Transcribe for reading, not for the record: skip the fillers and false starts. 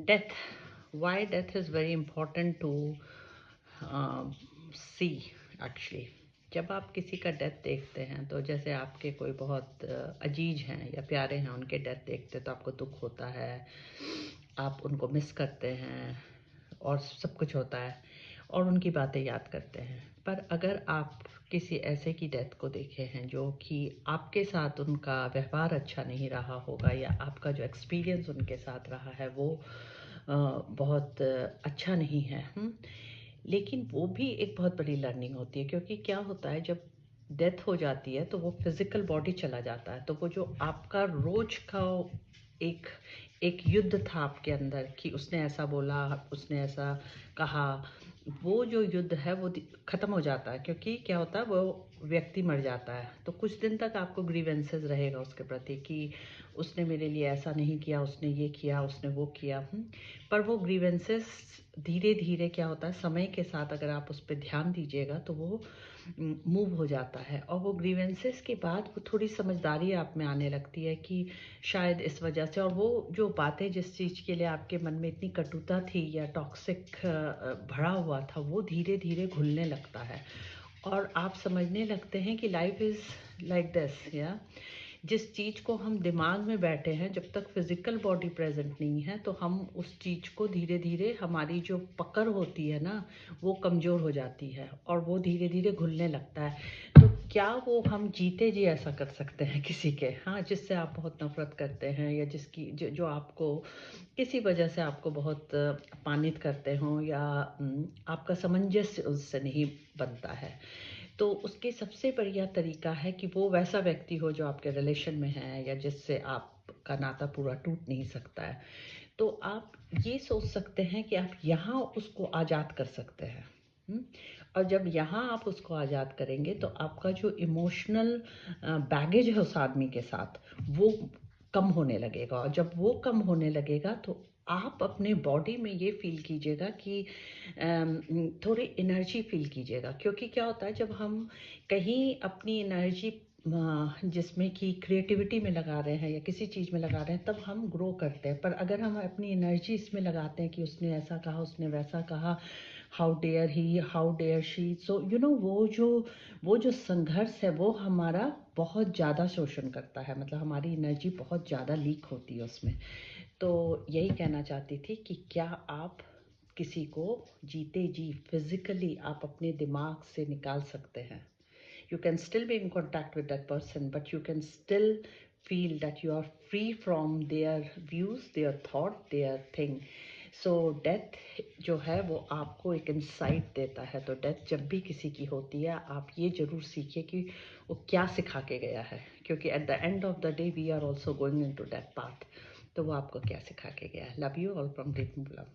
Death. Why death is very important to see actually. जब आप किसी का डेथ देखते हैं तो जैसे आपके कोई बहुत अजीज हैं या प्यारे हैं, उनके डेथ देखते तो आपको दुख होता है, आप उनको मिस करते हैं और सब कुछ होता है और उनकी बातें याद करते हैं. पर अगर आप किसी ऐसे की डेथ को देखे हैं जो कि आपके साथ उनका व्यवहार अच्छा नहीं रहा होगा या आपका जो एक्सपीरियंस उनके साथ रहा है वो बहुत अच्छा नहीं है, लेकिन वो भी एक बहुत बड़ी लर्निंग होती है. क्योंकि क्या होता है, जब डेथ हो जाती है तो वो फिज़िकल बॉडी चला जाता है, तो वो जो आपका रोज का एक एक युद्ध था आपके अंदर कि उसने ऐसा बोला, उसने ऐसा कहा, वो जो युद्ध है वो ख़त्म हो जाता है. क्योंकि क्या होता है, वो व्यक्ति मर जाता है तो कुछ दिन तक आपको ग्रीवेंसेस रहेगा उसके प्रति कि उसने मेरे लिए ऐसा नहीं किया, उसने ये किया, उसने वो किया. पर वो ग्रीवेंसेस धीरे धीरे क्या होता है, समय के साथ अगर आप उस पर ध्यान दीजिएगा तो वो मूव हो जाता है और वो ग्रीवेंसेस के बाद वो थोड़ी समझदारी आप में आने लगती है कि शायद इस वजह से, और वो जो बातें जिस चीज़ के लिए आपके मन में इतनी कटुता थी या टॉक्सिक भरा हुआ था वो धीरे धीरे घुलने लगता है और आप समझने लगते हैं कि लाइफ इज़ लाइक दिस. या जिस चीज़ को हम दिमाग में बैठे हैं, जब तक फिज़िकल बॉडी प्रेजेंट नहीं है तो हम उस चीज़ को धीरे धीरे, हमारी जो पकड़ होती है ना वो कमज़ोर हो जाती है और वो धीरे धीरे घुलने लगता है. तो क्या वो हम जीते जी ऐसा कर सकते हैं किसी के, हाँ, जिससे आप बहुत नफ़रत करते हैं या जिसकी जो आपको किसी वजह से आपको बहुत अपमानित करते हों या आपका सामंजस्य उससे नहीं बनता है, तो उसके सबसे बढ़िया तरीका है कि वो वैसा व्यक्ति हो जो आपके रिलेशन में है या जिससे आपका नाता पूरा टूट नहीं सकता है. तो आप ये सोच सकते हैं कि आप यहाँ उसको आज़ाद कर सकते हैं. और जब यहाँ आप उसको आज़ाद करेंगे तो आपका जो इमोशनल बैगेज है उस आदमी के साथ वो कम होने लगेगा, और जब वो कम होने लगेगा तो आप अपने बॉडी में ये फील कीजिएगा कि थोड़ी एनर्जी फील कीजिएगा. क्योंकि क्या होता है, जब हम कहीं अपनी एनर्जी जिसमें कि क्रिएटिविटी में लगा रहे हैं या किसी चीज़ में लगा रहे हैं तब हम ग्रो करते हैं. पर अगर हम अपनी एनर्जी इसमें लगाते हैं कि उसने ऐसा कहा, उसने वैसा कहा, how dare he, how dare she, so you know वो जो संघर्ष है वो हमारा बहुत ज़्यादा शोषण करता है. मतलब हमारी एनर्जी बहुत ज़्यादा लीक होती है उसमें. तो यही कहना चाहती थी कि क्या आप किसी को जीते जी फिजिकली आप अपने दिमाग से निकाल सकते हैं. You can still be in contact with that person, but you can still feel that you are free from their views, their thought, their thing. So death जो है वो आपको एक इंसाइट देता है. तो डेथ जब भी किसी की होती है आप ये ज़रूर सीखिए कि वो क्या सिखा के गया है, क्योंकि at the end of the day we are also going into that path. तो वो आपको क्या सिखा के गया है. Love you all from deep love.